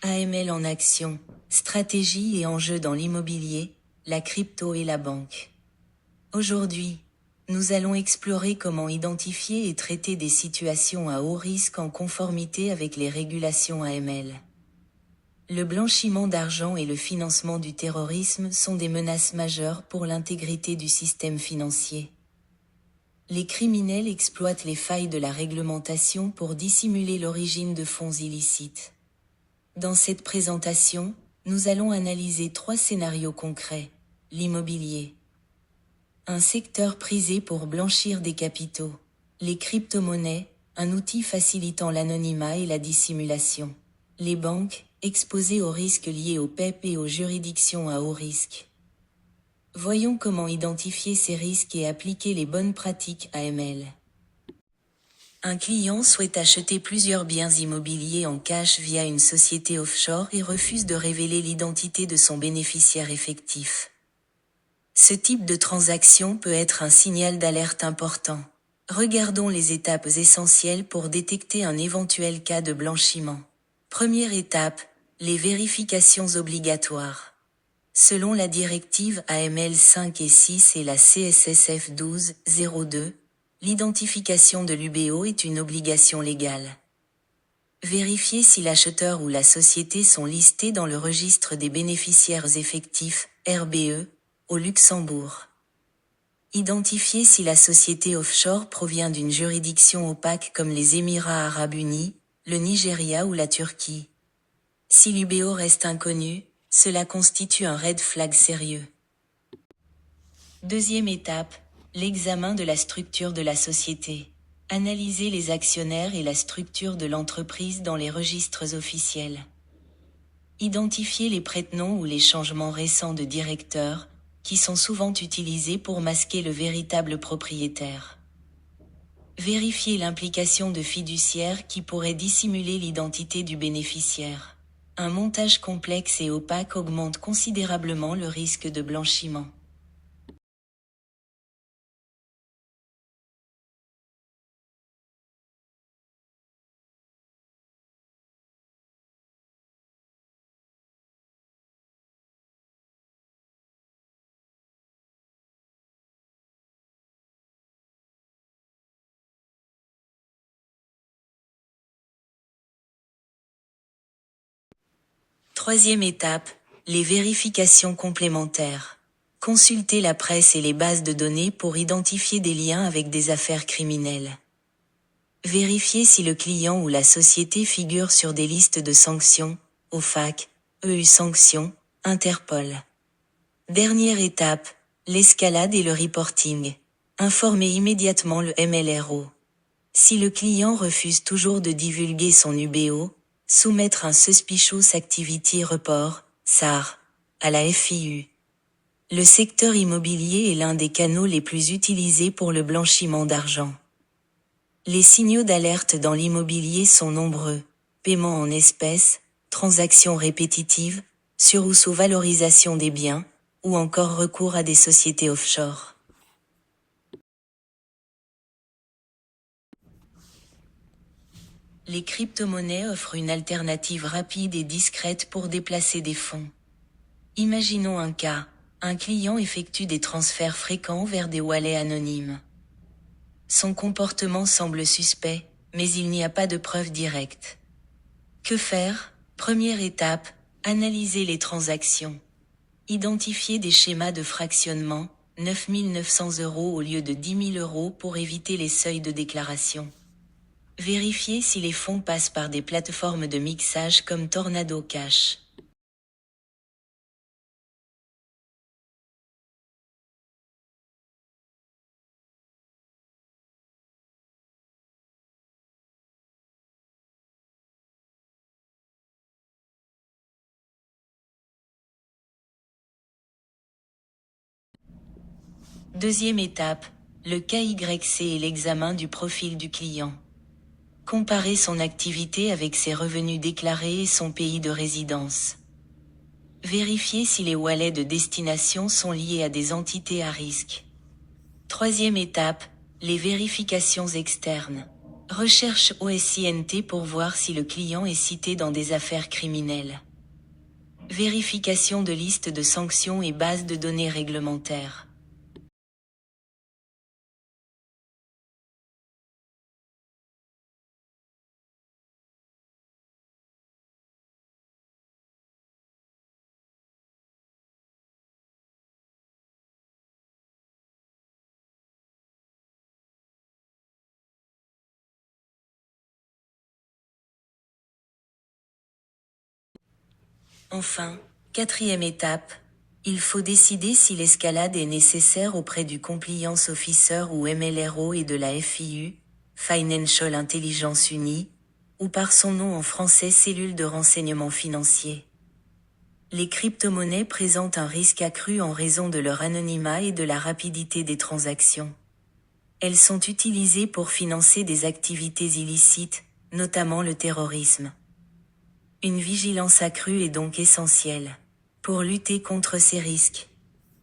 AML en action, stratégie et enjeux dans l'immobilier, la crypto et la banque. Aujourd'hui, nous allons explorer comment identifier et traiter des situations à haut risque en conformité avec les régulations AML. Le blanchiment d'argent et le financement du terrorisme sont des menaces majeures pour l'intégrité du système financier. Les criminels exploitent les failles de la réglementation pour dissimuler l'origine de fonds illicites. Dans cette présentation, nous allons analyser 3 scénarios concrets. L'immobilier. Un secteur prisé pour blanchir des capitaux. Les crypto-monnaies, un outil facilitant l'anonymat et la dissimulation. Les banques, exposées aux risques liés au PEP et aux juridictions à haut risque. Voyons comment identifier ces risques et appliquer les bonnes pratiques AML. Un client souhaite acheter plusieurs biens immobiliers en cash via une société offshore et refuse de révéler l'identité de son bénéficiaire effectif. Ce type de transaction peut être un signal d'alerte important. Regardons les étapes essentielles pour détecter un éventuel cas de blanchiment. Première étape, les vérifications obligatoires. Selon la directive AML 5 et 6 et la CSSF 12-02, l'identification de l'UBO est une obligation légale. Vérifiez si l'acheteur ou la société sont listés dans le registre des bénéficiaires effectifs, RBE, au Luxembourg. Identifiez si la société offshore provient d'une juridiction opaque comme les Émirats arabes unis, le Nigeria ou la Turquie. Si l'UBO reste inconnu, cela constitue un red flag sérieux. Deuxième étape, l'examen de la structure de la société. Analysez les actionnaires et la structure de l'entreprise dans les registres officiels. Identifiez les prête-noms ou les changements récents de directeur, qui sont souvent utilisés pour masquer le véritable propriétaire. Vérifiez l'implication de fiduciaires qui pourraient dissimuler l'identité du bénéficiaire. Un montage complexe et opaque augmente considérablement le risque de blanchiment. Troisième étape, les vérifications complémentaires. Consultez la presse et les bases de données pour identifier des liens avec des affaires criminelles. Vérifiez si le client ou la société figure sur des listes de sanctions, OFAC, EU Sanctions, Interpol. Dernière étape, l'escalade et le reporting. Informez immédiatement le MLRO. Si le client refuse toujours de divulguer son UBO, soumettre un Suspicious Activity Report, SAR, à la FIU. Le secteur immobilier est l'un des canaux les plus utilisés pour le blanchiment d'argent. Les signaux d'alerte dans l'immobilier sont nombreux: paiement en espèces, transactions répétitives, sur- ou sous-valorisation des biens, ou encore recours à des sociétés offshore. Les crypto-monnaies offrent une alternative rapide et discrète pour déplacer des fonds. Imaginons un cas, un client effectue des transferts fréquents vers des wallets anonymes. Son comportement semble suspect, mais il n'y a pas de preuve directe. Que faire? Première étape, analyser les transactions. Identifier des schémas de fractionnement, 9 900 € au lieu de 10 000 € pour éviter les seuils de déclaration. Vérifiez si les fonds passent par des plateformes de mixage comme Tornado Cash. Deuxième étape, le KYC et l'examen du profil du client. Comparer son activité avec ses revenus déclarés et son pays de résidence. Vérifier si les wallets de destination sont liés à des entités à risque. Troisième étape, les vérifications externes. Recherche OSINT pour voir si le client est cité dans des affaires criminelles. Vérification de liste de sanctions et base de données réglementaires. Enfin, quatrième étape, il faut décider si l'escalade est nécessaire auprès du Compliance Officer ou MLRO et de la FIU, Financial Intelligence Unit, ou par son nom en français Cellule de renseignement financier. Les crypto-monnaies présentent un risque accru en raison de leur anonymat et de la rapidité des transactions. Elles sont utilisées pour financer des activités illicites, notamment le terrorisme. Une vigilance accrue est donc essentielle. Pour lutter contre ces risques,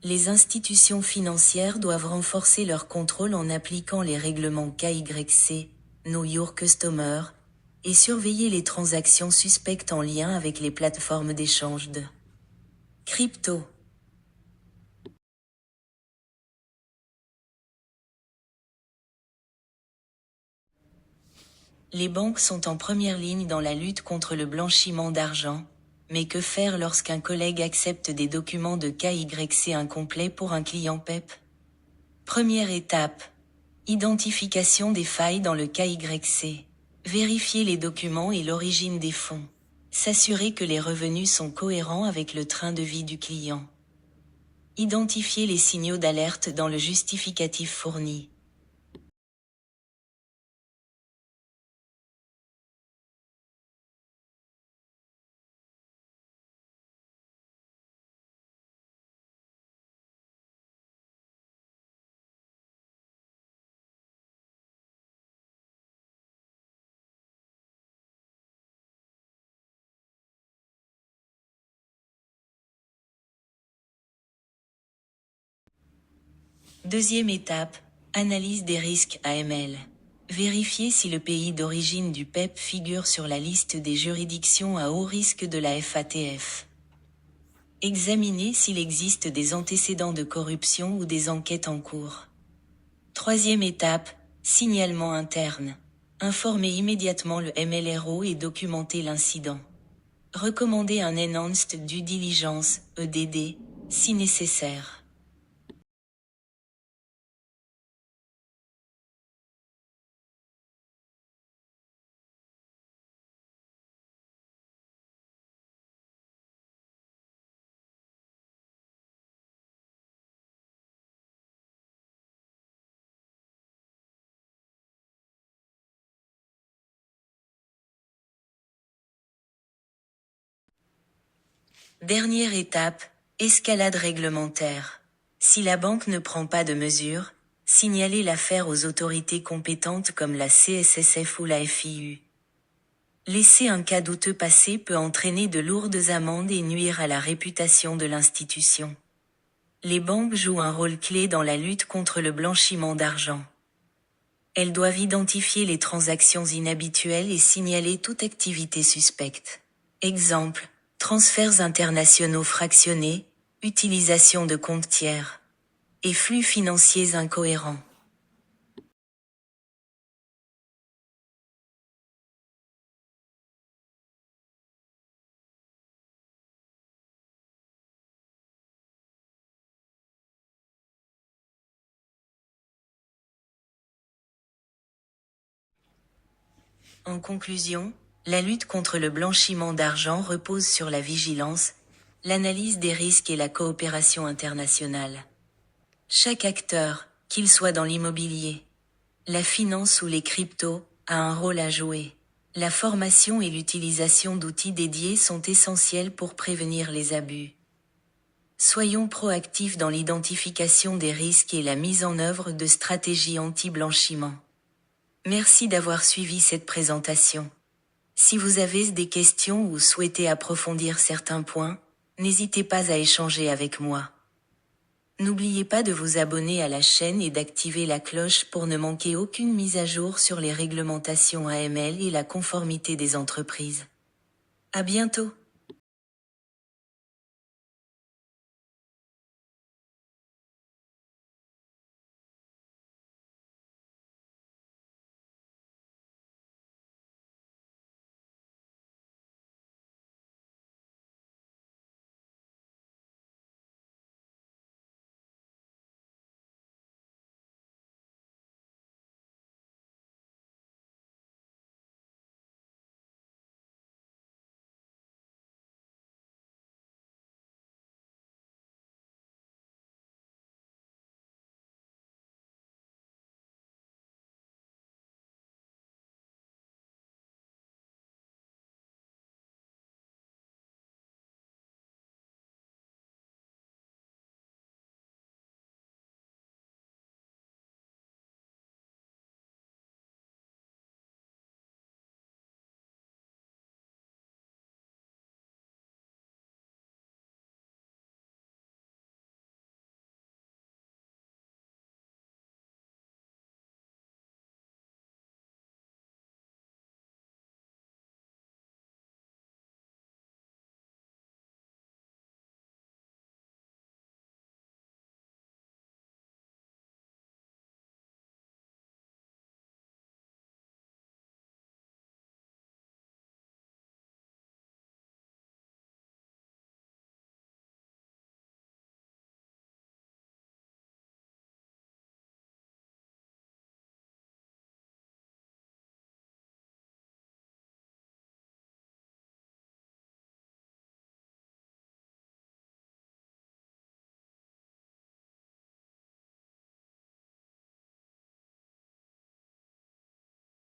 les institutions financières doivent renforcer leur contrôle en appliquant les règlements KYC, Know Your Customer, et surveiller les transactions suspectes en lien avec les plateformes d'échange de crypto. Les banques sont en première ligne dans la lutte contre le blanchiment d'argent, mais que faire lorsqu'un collègue accepte des documents de KYC incomplets pour un client PEP? Première étape. Identification des failles dans le KYC. Vérifier les documents et l'origine des fonds. S'assurer que les revenus sont cohérents avec le train de vie du client. Identifier les signaux d'alerte dans le justificatif fourni. Deuxième étape, analyse des risques AML. Vérifier si le pays d'origine du PEP figure sur la liste des juridictions à haut risque de la FATF. Examiner s'il existe des antécédents de corruption ou des enquêtes en cours. Troisième étape, signalement interne. Informer immédiatement le MLRO et documenter l'incident. Recommander un Enhanced Due Diligence, EDD, si nécessaire. Dernière étape, escalade réglementaire. Si la banque ne prend pas de mesures, signalez l'affaire aux autorités compétentes comme la CSSF ou la FIU. Laisser un cas douteux passer peut entraîner de lourdes amendes et nuire à la réputation de l'institution. Les banques jouent un rôle clé dans la lutte contre le blanchiment d'argent. Elles doivent identifier les transactions inhabituelles et signaler toute activité suspecte. Exemple, transferts internationaux fractionnés, utilisation de comptes tiers et flux financiers incohérents. En conclusion, la lutte contre le blanchiment d'argent repose sur la vigilance, l'analyse des risques et la coopération internationale. Chaque acteur, qu'il soit dans l'immobilier, la finance ou les cryptos, a un rôle à jouer. La formation et l'utilisation d'outils dédiés sont essentiels pour prévenir les abus. Soyons proactifs dans l'identification des risques et la mise en œuvre de stratégies anti-blanchiment. Merci d'avoir suivi cette présentation. Si vous avez des questions ou souhaitez approfondir certains points, n'hésitez pas à échanger avec moi. N'oubliez pas de vous abonner à la chaîne et d'activer la cloche pour ne manquer aucune mise à jour sur les réglementations AML et la conformité des entreprises. À bientôt.